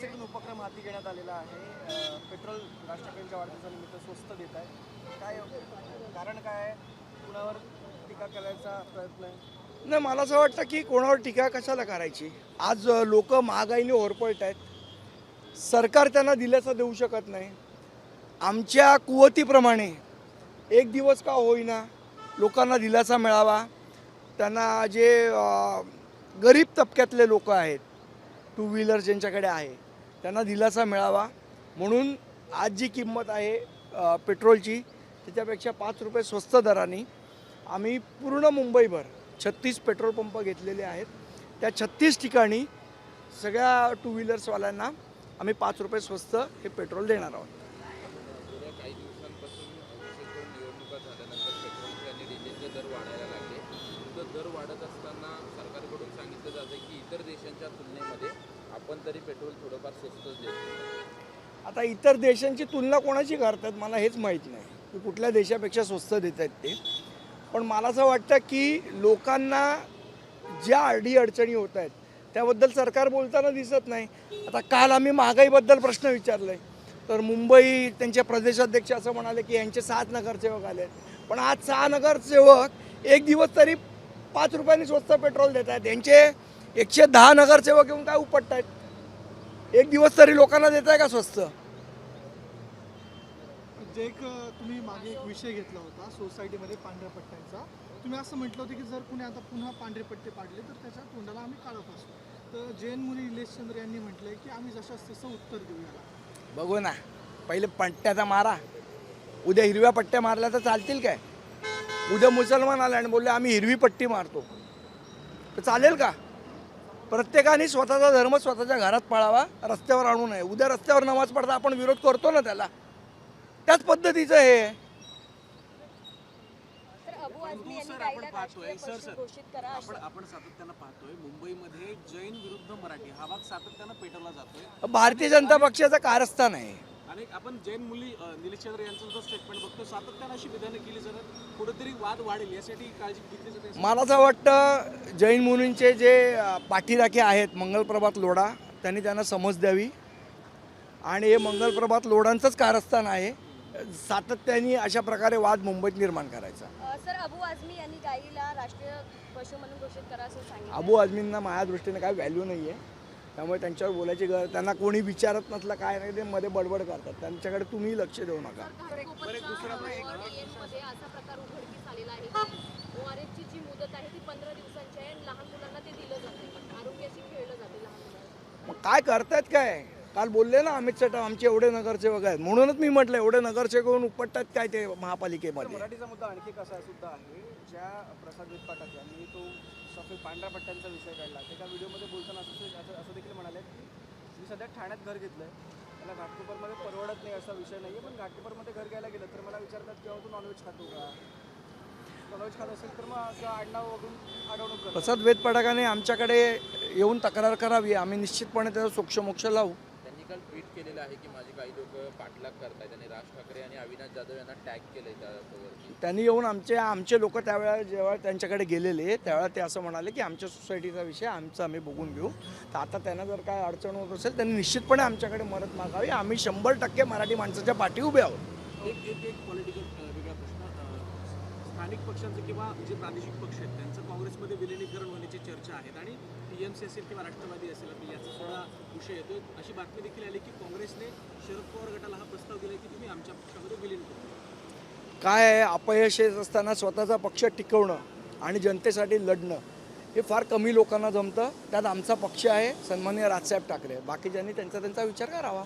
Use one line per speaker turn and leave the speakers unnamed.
महायुतीकडून उपक्रम हाती घेण्यात आलेला आहे. पेट्रोल राज ठाकरेंच्या वाढदिवसानिमित्त स्वस्त देत आहे. काय कारण काय आहे? कुणावर टीका करायचा प्रयत्न आहे?
नाही, मला असं वाटतं की कोणावर टीका कशाला करायची. आज लोक महागाईने होरपळत आहेत. सरकार त्यांना दिलासा देऊ शकत नाही. आमच्या कुवतीप्रमाणे एक दिवस का होईना लोकांना दिलासा मिळावा. त्यांना जे गरीब तबक्यातले लोक आहेत, टू व्हीलर ज्यांच्याकडे आहे, त्यांना दिलासा मिळावा म्हणून आज जी किंमत आहे पेट्रोलची त्याच्यापेक्षा 5 रुपये स्वस्त दराने आम्ही पूर्ण मुंबईभर 36 पेट्रोल पंप घेतलेले आहेत. त्या 36 ठिकाणी सगळ्या टू व्हीलर्सवाल्यांना आम्ही 5 रुपये स्वस्त हे पेट्रोल देणार आहोत.
काही दिवसांपासून निवडणुका झाल्यानंतर पेट्रोलचे आणि डिझेलचे दर वाढायला लागले. दर वाढत असताना सरकारकडून सांगितलं जातं की इतर देशांच्या तुलनेमध्ये आपण तरी पेट्रोल थोडंफार स्वस्तच देतो.
आता इतर देशांची तुलना कोणाची करतात मला हेच माहीत नाही की कुठल्या देशापेक्षा स्वस्त देत आहेत ते. पण मला असं वाटतं की लोकांना ज्या अडीअडचणी होत आहेत त्याबद्दल सरकार बोलताना दिसत नाही. आता काल आम्ही महागाईबद्दल प्रश्न विचारले तर मुंबई त्यांचे प्रदेशाध्यक्ष असं म्हणाले की यांचे 7 नगरसेवक आले आहेत. पण आज 6 नगरसेवक एक दिवस तरी 5 रुपयांनी स्वस्त पेट्रोल देत आहेत. यांचे 110 नगरसेवक येऊन काय उपटत आहेत? एक दिवस तरी लोकांना देत आहे का स्वस्त?
जे एक तुम्ही मागे एक विषय घेतला होता सोसायटीमध्ये पांढऱ्या पट्ट्यांचा. तुम्ही असं म्हटलं होतं की जर कुणी आता पुन्हा पांढरे पट्टे पाडले तर त्याच्या तोंडाला आम्ही काळं फासू. तर जैन मुनी इलेशचंद्र यांनी म्हटलंय की आम्ही जशास तसं उत्तर देऊ याला.
बघू ना, पहिले पट्ट्याचा मारा, उद्या हिरव्या पट्ट्या मारल्या तर चालतील काय? उद्या मुसलमान आले आणि बोलले आम्ही हिरवी पट्टी मारतो तर चालेल का? प्रत्येकाने स्वतःचा धर्म स्वतःच्या घरात पाळावा, रस्त्यावर आणू नये. उद्या रस्त्यावर नमाज पडता आपण विरोध करतो ना त्याला, त्याच पद्धतीचं हे.
आपण सातत्यानं पाहतोय मुंबईमध्ये जैन विरुद्ध मराठी हा भाग सातत्यानं पेटवला जातोय.
भारतीय जनता पक्षाचं कारस्थान आहे.
आणि आपण जैन मुली निलेशचंद्र यांचं सुद्धा स्टेटमेंट बघतो. सातत्यानं अशी विधानं केली जर कुठेतरी वाद वाढेल यासाठी काळजी घेतली जाते.
मला असं वाटतं जैन मुनींचे जे पाठीराखे आहेत मंगलप्रभात लोढा त्यांनी त्यांना समज द्यावी. आणि हे मंगलप्रभात लोढांचंच कारस्थान आहे. सातत्याने अशा प्रकारे वाद मुंबईत निर्माण करायचा.
सर, अबू आझमी यांनी गाईला राष्ट्रीय पशु म्हणून घोषित करा असं सांगितलं.
अबू आझमींना माझ्या दृष्टीने काय व्हॅल्यू नाही आहे, त्यामुळे त्यांच्यावर बोलायची गरज. त्यांना कोणी विचारत नसलं काय नाही, ते मध्ये बडबड करतात. त्यांच्याकडे तुम्ही लक्ष देऊ नका.
असा प्रकार उघडकीस आलेला आहे की ओआरएसची जी मुदत आहे ती 15 दिवसांची आहे. लहान मुलांना ते दिलं जाते, आरोग्याशी खेळलं जाते लहान मुलांना.
मग काय करतायत काय? काल बोलले ना अमित शहा आमचे एवढे नगरसेवक आहेत, म्हणूनच मी म्हटलं एवढे नगरसेवक होऊन उपटतात काय ते महापालिकेमध्ये.
मराठीचा मुद्दा आणखी कसा सुद्धा आहे. ज्या प्रसाद पाठक यांनी तो सफेद पांढऱ्या पट्ट्यांचा विषय काढला, एका व्हिडिओमध्ये बोलताना असं देखील म्हणाले मी सध्या ठाण्यात घर घेतलंय, मला घाटकोपरमध्ये परवडत नाही असा विषय नाही आहे. पण घाटकोपरमध्ये घर घ्यायला गेलं तर मला विचारतात किंवा तू नॉनव्हेज खातो का? नॉनव्हेज खात असेल तर मग असं आडनाव वगैरे अडवणूक करतो.
प्रसाद वेदपाठकाने आमच्याकडे येऊन तक्रार करावी, आम्ही निश्चितपणे त्याचा सोक्षमोक्ष लावू.
त्यांनी काल ट्विट केलेलं आहे की माझी काही लोक पाठलाग करतायत. त्यांनी राज ठाकरे आणि अविनाश जाधव यांना टॅग केलंय त्यावरती.
त्यांनी येऊन आमचे लोक त्यावेळेला जेव्हा त्यांच्याकडे गेलेले त्यावेळेला ते असं म्हणाले की आमच्या सोसायटीचा विषय आमचा आम्ही बघून घेऊ. तर आता त्यांना जर काय अडचण होत असेल त्यांनी निश्चितपणे आमच्याकडे मदत मागावी. आम्ही 100% मराठी माणसाच्या पाठी उभे आहोत.
एक पॉलिटिकल वेगळा प्रश्न. स्थानिक पक्षांचे किंवा जे प्रादेशिक पक्ष आहेत त्यांचं काँग्रेसमध्ये विलिनीकरण होण्याची चर्चा आहेत आणि टीएमसी असेल किंवा राष्ट्रवादी असेल याचा सुद्धा विषय येतो. अशी बातमी देखील आली की काँग्रेसने शरद पवार गटाला हा प्रस्ताव दिला की तुम्ही आमच्या पक्षामध्ये विलीन करा.
काय आहे, अपयश येत असताना स्वतःचा पक्ष टिकवणं आणि जनतेसाठी लढणं हे फार कमी लोकांना जमतं. त्यात आमचा पक्ष आहे सन्माननीय राजसाहेब ठाकरे. बाकीच्यांनी त्यांचा विचार करावा.